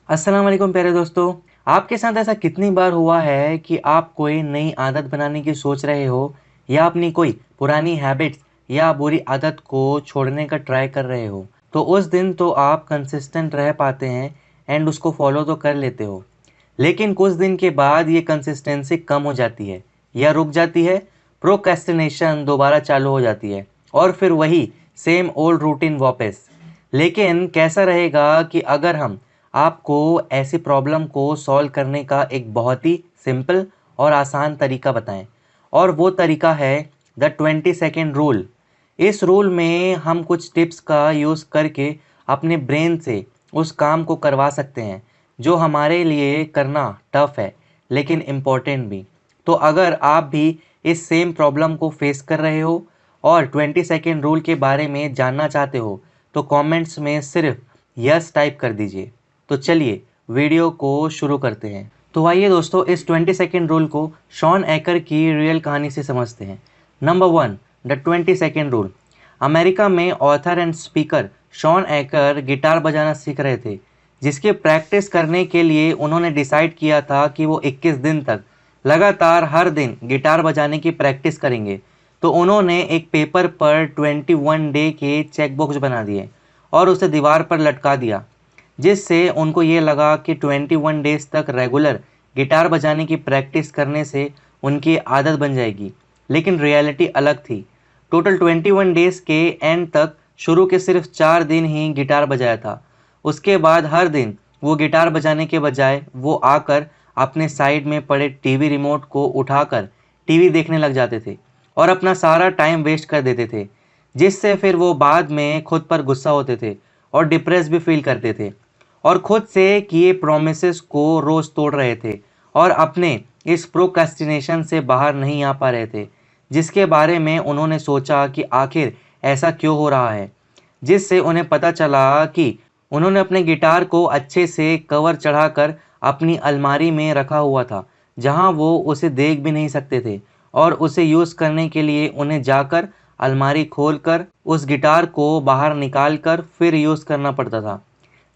अस्सलाम वालेकुम प्यारे दोस्तों। आपके साथ ऐसा कितनी बार हुआ है कि आप कोई नई आदत बनाने की सोच रहे हो या अपनी कोई पुरानी हैबिट्स या बुरी आदत को छोड़ने का ट्राई कर रहे हो, तो उस दिन तो आप कंसिस्टेंट रह पाते हैं एंड उसको फॉलो तो कर लेते हो, लेकिन कुछ दिन के बाद ये कंसिस्टेंसी कम हो जाती है या रुक जाती है। प्रोक्रेस्टिनेशन दोबारा चालू हो जाती है और फिर वही सेम ओल्ड रूटीन वापस। लेकिन कैसा रहेगा कि अगर हम आपको ऐसी प्रॉब्लम को सॉल्व करने का एक बहुत ही सिंपल और आसान तरीका बताएं, और वो तरीका है द 20 सेकेंड रूल। इस रूल में हम कुछ टिप्स का यूज़ करके अपने ब्रेन से उस काम को करवा सकते हैं जो हमारे लिए करना टफ है लेकिन इम्पोर्टेंट भी। तो अगर आप भी इस सेम प्रॉब्लम को फेस कर रहे हो और 20 सेकेंड रूल के बारे में जानना चाहते हो, तो कमेंट्स में सिर्फ यस टाइप कर दीजिए। तो चलिए वीडियो को शुरू करते हैं। तो आइए दोस्तों, इस 20 सेकेंड रूल को शॉन एकर की रियल कहानी से समझते हैं। Number 1, the 20 second rule. America में author and speaker Shawn Achor guitar बजाना सीख रहे थे, जिसकी प्रैक्टिस करने के लिए उन्होंने डिसाइड किया था कि वो 21 दिन तक लगातार हर दिन गिटार बजाने की प्रैक्टिस करेंगे। तो उन्होंने एक पेपर पर 21 डे के चेक बॉक्स बना दिए और उसे दीवार पर लटका दिया, जिससे उनको ये लगा कि 21 डेज तक रेगुलर गिटार बजाने की प्रैक्टिस करने से उनकी आदत बन जाएगी। लेकिन रियलिटी अलग थी। टोटल 21 डेज के एंड तक शुरू के सिर्फ 4 दिन ही गिटार बजाया था। उसके बाद हर दिन वो गिटार बजाने के बजाय वो आकर अपने साइड में पड़े टीवी रिमोट को उठाकर टीवी देखने लग जाते थे और अपना सारा टाइम वेस्ट कर देते थे, जिससे फिर वो बाद में खुद पर गुस्सा होते थे और डिप्रेस भी फील करते थे और खुद से किए प्रोमिसेस को रोज तोड़ रहे थे और अपने इस प्रोक्रेस्टिनेशन से बाहर नहीं आ पा रहे थे, जिसके बारे में उन्होंने सोचा कि आखिर ऐसा क्यों हो रहा है। जिससे उन्हें पता चला कि उन्होंने अपने गिटार को अच्छे से कवर चढ़ाकर अपनी अलमारी में रखा हुआ था, जहां वो उसे देख भी नहीं सकते थे और उसे यूज़ करने के लिए उन्हें जाकर अलमारी खोलकर उस गिटार को बाहर निकाल कर फिर यूज़ करना पड़ता था।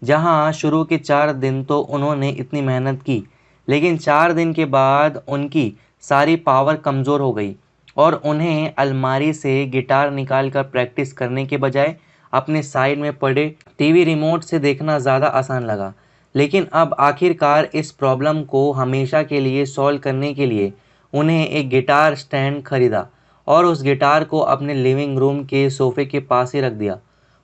जहां शुरू के 4 दिन तो उन्होंने इतनी मेहनत की, लेकिन 4 दिन के बाद उनकी सारी पावर कमज़ोर हो गई और उन्हें अलमारी से गिटार निकाल कर प्रैक्टिस करने के बजाय अपने साइड में पड़े टीवी रिमोट से देखना ज़्यादा आसान लगा। लेकिन अब आखिरकार इस प्रॉब्लम को हमेशा के लिए सॉल्व करने के लिए उन्हें एक गिटार स्टैंड खरीदा और उस गिटार को अपने लिविंग रूम के सोफे के पास ही रख दिया,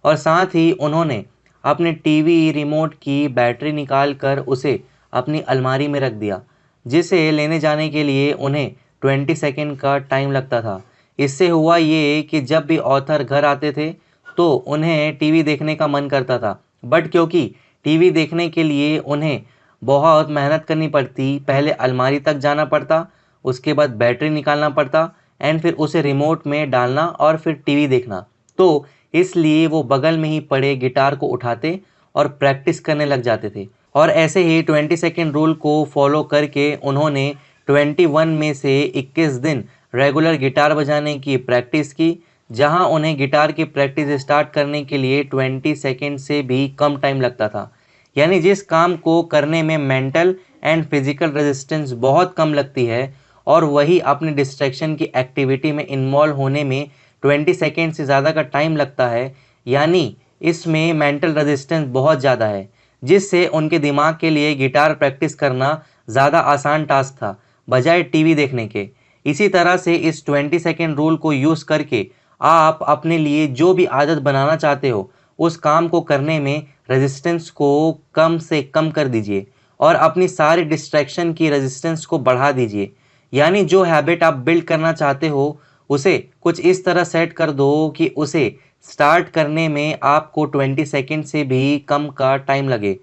और साथ ही उन्होंने अपने टीवी रिमोट की बैटरी निकाल कर उसे अपनी अलमारी में रख दिया, जिसे लेने जाने के लिए उन्हें 20 सेकेंड का टाइम लगता था। इससे हुआ ये कि जब भी ऑथर घर आते थे तो उन्हें टीवी देखने का मन करता था, बट क्योंकि टीवी देखने के लिए उन्हें बहुत मेहनत करनी पड़ती, पहले अलमारी तक जाना पड़ता, उसके बाद बैटरी निकालना पड़ता एंड फिर उसे रिमोट में डालना और फिर टीवी देखना। तो इसलिए वो बगल में ही पड़े गिटार को उठाते और प्रैक्टिस करने लग जाते थे। और ऐसे ही 20 सेकेंड रूल को फॉलो करके उन्होंने 21 में से 21 दिन रेगुलर गिटार बजाने की प्रैक्टिस की, जहां उन्हें गिटार की प्रैक्टिस स्टार्ट करने के लिए 20 सेकेंड से भी कम टाइम लगता था। यानी जिस काम को करने में मेंटल एंड फिजिकल रेजिस्टेंस बहुत कम लगती है, और वही अपने डिस्ट्रैक्शन की एक्टिविटी में इन्वॉल्व होने में 20 सेकेंड से ज़्यादा का टाइम लगता है। यानी इसमें मेंटल रेजिस्टेंस बहुत ज़्यादा है, जिससे उनके दिमाग के लिए गिटार प्रैक्टिस करना ज़्यादा आसान टास्क था बजाय टीवी देखने के। इसी तरह से इस 20 सेकेंड रूल को यूज़ करके आप अपने लिए जो भी आदत बनाना चाहते हो, उस काम को करने में रेजिस्टेंस को कम से कम कर दीजिए और अपनी सारी डिस्ट्रैक्शन की रेजिस्टेंस को बढ़ा दीजिए। यानी जो हैबिट आप बिल्ड करना चाहते हो, उसे कुछ इस तरह सेट कर दो कि उसे स्टार्ट करने में आपको 20 सेकेंड से भी कम का टाइम लगे,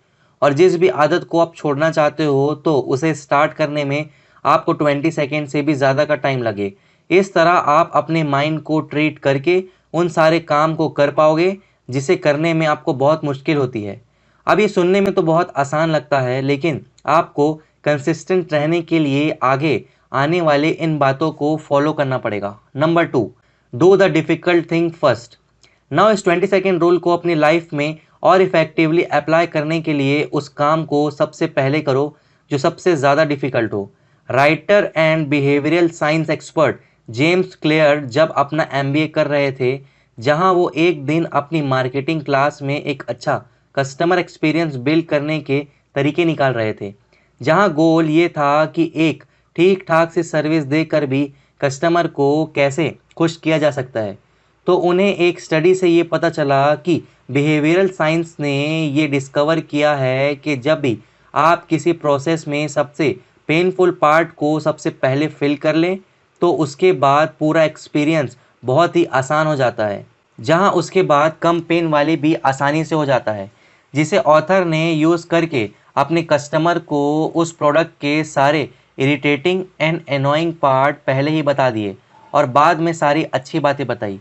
और जिस भी आदत को आप छोड़ना चाहते हो तो उसे स्टार्ट करने में आपको 20 सेकेंड से भी ज़्यादा का टाइम लगे। इस तरह आप अपने माइंड को ट्रीट करके उन सारे काम को कर पाओगे जिसे करने में आपको बहुत मुश्किल होती है। अब ये सुनने में तो बहुत आसान लगता है, लेकिन आपको कंसिस्टेंट रहने के लिए आगे आने वाले इन बातों को फॉलो करना पड़ेगा। Number 2, do the difficult thing first. Now इस 20 सेकेंड रूल को अपनी लाइफ में और इफ़ेक्टिवली अप्लाई करने के लिए उस काम को सबसे पहले करो जो सबसे ज़्यादा डिफ़िकल्ट हो। Writer and behavioural science expert James clear जब अपना एमबीए कर रहे थे, जहां वो एक दिन अपनी मार्केटिंग क्लास में एक अच्छा कस्टमर एक्सपीरियंस बिल्ड करने के तरीके निकाल रहे थे, जहां गोल ये था कि एक ठीक ठाक से सर्विस देकर भी कस्टमर को कैसे खुश किया जा सकता है। तो उन्हें एक स्टडी से ये पता चला कि बिहेवियरल साइंस ने ये डिस्कवर किया है कि जब भी आप किसी प्रोसेस में सबसे पेनफुल पार्ट को सबसे पहले फिल कर लें, तो उसके बाद पूरा एक्सपीरियंस बहुत ही आसान हो जाता है, जहां उसके बाद कम पेन वाले भी आसानी से हो जाता है, जिसे ऑथर ने यूज़ करके अपने कस्टमर को उस प्रोडक्ट के सारे इरिटेटिंग एंड एनोइंग पार्ट पहले ही बता दिए और बाद में सारी अच्छी बातें बताई।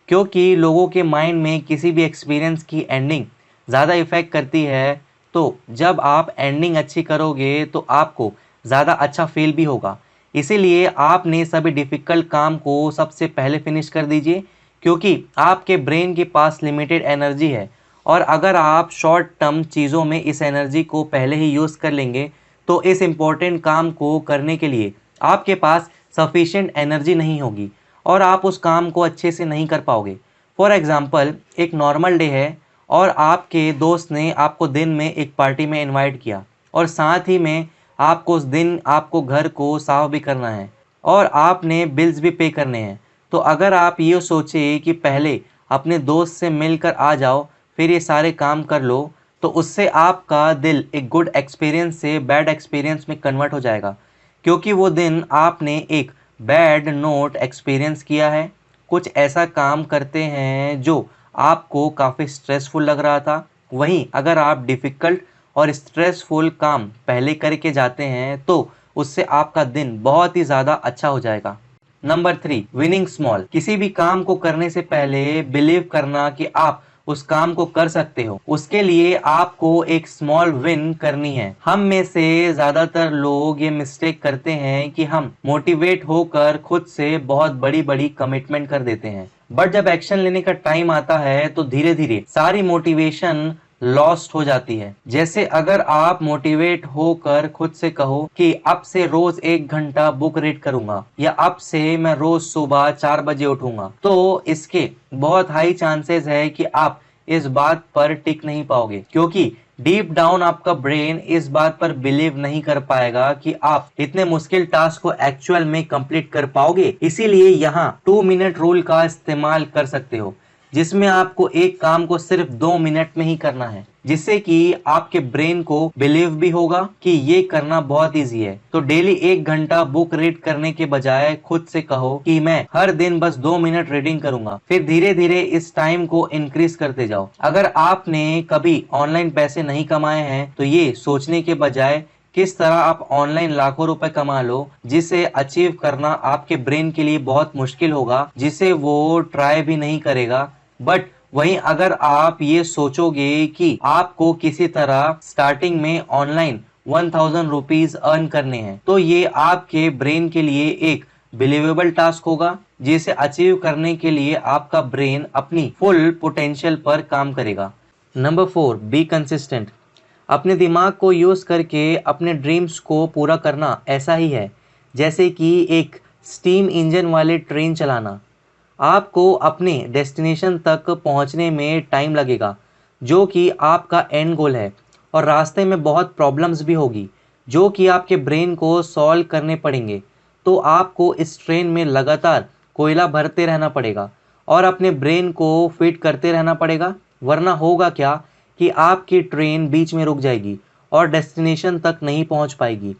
क्योंकि लोगों के माइंड में किसी भी एक्सपीरियंस की एंडिंग ज़्यादा इफ़ेक्ट करती है, तो जब आप एंडिंग अच्छी करोगे तो आपको ज़्यादा अच्छा फील भी होगा। इसीलिए आपने सभी डिफ़िकल्ट काम को सबसे पहले फिनिश कर दीजिए, क्योंकि आपके ब्रेन के पास लिमिटेड एनर्जी है और अगर आप शॉर्ट टर्म चीज़ों में इस एनर्जी को पहले ही यूज़ कर लेंगे, तो इस इम्पोर्टेंट काम को करने के लिए आपके पास सफिशिएंट एनर्जी नहीं होगी और आप उस काम को अच्छे से नहीं कर पाओगे। फॉर एग्ज़ाम्पल, एक नॉर्मल डे है और आपके दोस्त ने आपको दिन में एक पार्टी में इनवाइट किया और साथ ही में आपको उस दिन आपको घर को साफ भी करना है और आपने बिल्स भी पे करने हैं। तो अगर आप ये सोचे कि पहले अपने दोस्त से मिलकर आ जाओ फिर ये सारे काम कर लो, तो उससे आपका दिल एक गुड एक्सपीरियंस से बैड एक्सपीरियंस में कन्वर्ट हो जाएगा, क्योंकि वो दिन आपने एक बैड नोट एक्सपीरियंस किया है, कुछ ऐसा काम करते हैं जो आपको काफ़ी स्ट्रेसफुल लग रहा था। वहीं अगर आप डिफ़िकल्ट और स्ट्रेसफुल काम पहले करके जाते हैं, तो उससे आपका दिन बहुत ही ज़्यादा अच्छा हो जाएगा। Number 3, winning small. किसी भी काम को करने से पहले बिलीव करना कि आप उस काम को कर सकते हो, उसके लिए आपको एक स्मॉल विन करनी है। हम में से ज्यादातर लोग ये मिस्टेक करते हैं कि हम मोटिवेट होकर खुद से बहुत बड़ी बड़ी कमिटमेंट कर देते हैं, बट जब एक्शन लेने का टाइम आता है तो धीरे धीरे सारी मोटिवेशन लॉस्ट हो जाती है। जैसे अगर आप मोटिवेट होकर खुद से कहो कि अब से रोज 1 घंटा बुक रीड करूंगा या अब से मैं रोज सुबह 4 बजे उठूंगा, तो इसके बहुत हाई चांसेस है कि आप इस बात पर टिक नहीं पाओगे, क्योंकि डीप डाउन आपका ब्रेन इस बात पर बिलीव नहीं कर पाएगा कि आप इतने मुश्किल टास्क को एक्चुअल में कंप्लीट कर पाओगे। इसीलिए यहाँ 2 मिनट रूल का इस्तेमाल कर सकते हो, जिसमें आपको एक काम को सिर्फ 2 मिनट में ही करना है, जिससे कि आपके ब्रेन को बिलीव भी होगा कि ये करना बहुत इजी है। तो डेली 1 घंटा बुक रीड करने के बजाय खुद से कहो कि मैं हर दिन बस 2 मिनट रीडिंग करूंगा, फिर धीरे धीरे इस टाइम को इंक्रीज करते जाओ। अगर आपने कभी ऑनलाइन पैसे नहीं कमाए हैं, तो ये सोचने के बजाय किस तरह आप ऑनलाइन लाखों रुपए कमा लो, जिसे अचीव करना आपके ब्रेन के लिए बहुत मुश्किल होगा, जिसे वो ट्राई भी नहीं करेगा। बट वहीं अगर आप ये सोचोगे कि आपको किसी तरह स्टार्टिंग में ऑनलाइन 1000 रुपीज अर्न करने हैं, तो ये आपके ब्रेन के लिए एक बिलीवेबल टास्क होगा, जिसे अचीव करने के लिए आपका ब्रेन अपनी फुल पोटेंशियल पर काम करेगा। Number 4, be consistent. अपने दिमाग को यूज़ करके अपने ड्रीम्स को पूरा करना ऐसा ही है जैसे कि एक स्टीम इंजन वाले ट्रेन चलाना। आपको अपने डेस्टिनेशन तक पहुंचने में टाइम लगेगा, जो कि आपका एंड गोल है, और रास्ते में बहुत प्रॉब्लम्स भी होगी जो कि आपके ब्रेन को सॉल्व करने पड़ेंगे। तो आपको इस ट्रेन में लगातार कोयला भरते रहना पड़ेगा और अपने ब्रेन को फिट करते रहना पड़ेगा, वरना होगा क्या कि आपकी ट्रेन बीच में रुक जाएगी और डेस्टिनेशन तक नहीं पहुंच पाएगी,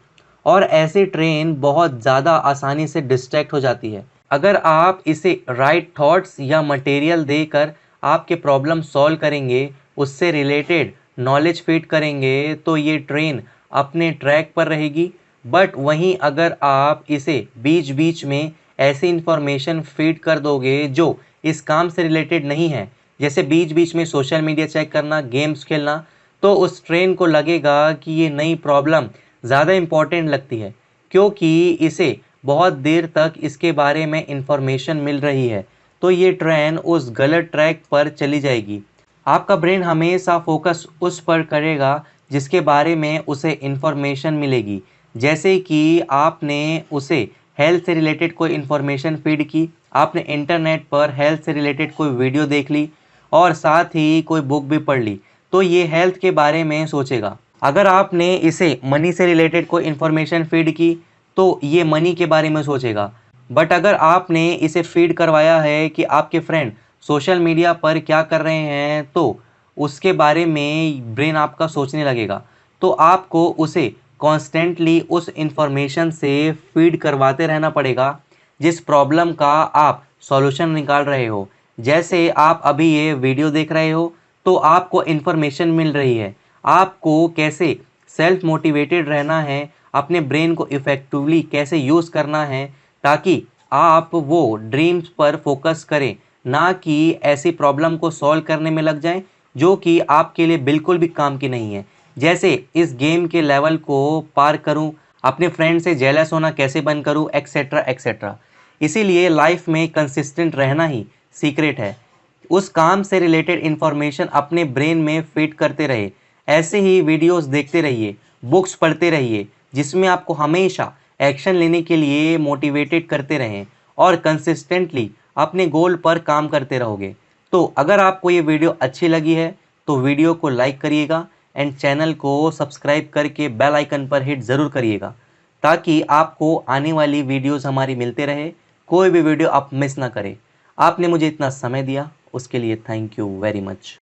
और ऐसे ट्रेन बहुत ज़्यादा आसानी से डिस्ट्रैक्ट हो जाती है। अगर आप इसे राइट थॉट्स या मटेरियल देकर आपके प्रॉब्लम सॉल्व करेंगे, उससे रिलेटेड नॉलेज फीड करेंगे, तो ये ट्रेन अपने ट्रैक पर रहेगी। बट वहीं अगर आप इसे बीच बीच में ऐसी इंफॉर्मेशन फीड कर दोगे जो इस काम से रिलेटेड नहीं है, जैसे बीच बीच में सोशल मीडिया चेक करना, गेम्स खेलना, तो उस ट्रेन को लगेगा कि ये नई प्रॉब्लम ज़्यादा इम्पॉर्टेंट लगती है, क्योंकि इसे बहुत देर तक इसके बारे में इंफॉर्मेशन मिल रही है। तो ये ट्रेन उस गलत ट्रैक पर चली जाएगी। आपका ब्रेन हमेशा फोकस उस पर करेगा जिसके बारे में उसे इन्फॉर्मेशन मिलेगी। जैसे कि आपने उसे हेल्थ से रिलेटेड कोई इन्फॉर्मेशन फीड की, आपने इंटरनेट पर हेल्थ से रिलेटेड कोई वीडियो देख ली और साथ ही कोई बुक भी पढ़ ली, तो ये हेल्थ के बारे में सोचेगा। अगर आपने इसे मनी से रिलेटेड कोई इन्फॉर्मेशन फीड की तो ये मनी के बारे में सोचेगा। बट अगर आपने इसे फीड करवाया है कि आपके फ्रेंड सोशल मीडिया पर क्या कर रहे हैं, तो उसके बारे में ब्रेन आपका सोचने लगेगा। तो आपको उसे कॉन्स्टेंटली उस इंफॉर्मेशन से फीड करवाते रहना पड़ेगा जिस प्रॉब्लम का आप सॉल्यूशन निकाल रहे हो। जैसे आप अभी ये वीडियो देख रहे हो तो आपको इन्फॉर्मेशन मिल रही है, आपको कैसे सेल्फ मोटिवेटेड रहना है, अपने ब्रेन को इफ़ेक्टिवली कैसे यूज़ करना है ताकि आप वो ड्रीम्स पर फोकस करें, ना कि ऐसी प्रॉब्लम को सॉल्व करने में लग जाएं जो कि आपके लिए बिल्कुल भी काम की नहीं है। जैसे इस गेम के लेवल को पार करूं, अपने फ्रेंड से जेलस होना कैसे बंद करूं, एक्सेट्रा एक्सेट्रा। इसीलिए लाइफ में कंसिस्टेंट रहना ही सीक्रेट है। उस काम से रिलेटेड इन्फॉर्मेशन अपने ब्रेन में फिट करते रहे, ऐसे ही वीडियोस देखते रहिए, बुक्स पढ़ते रहिए जिसमें आपको हमेशा एक्शन लेने के लिए मोटिवेटेड करते रहें और कंसिस्टेंटली अपने गोल पर काम करते रहोगे। तो अगर आपको ये वीडियो अच्छी लगी है तो वीडियो को लाइक करिएगा एंड चैनल को सब्सक्राइब करके बेल आइकन पर हिट ज़रूर करिएगा ताकि आपको आने वाली वीडियोस हमारी मिलते रहे, कोई भी वीडियो आप मिस ना करें। आपने मुझे इतना समय दिया उसके लिए थैंक यू वेरी मच।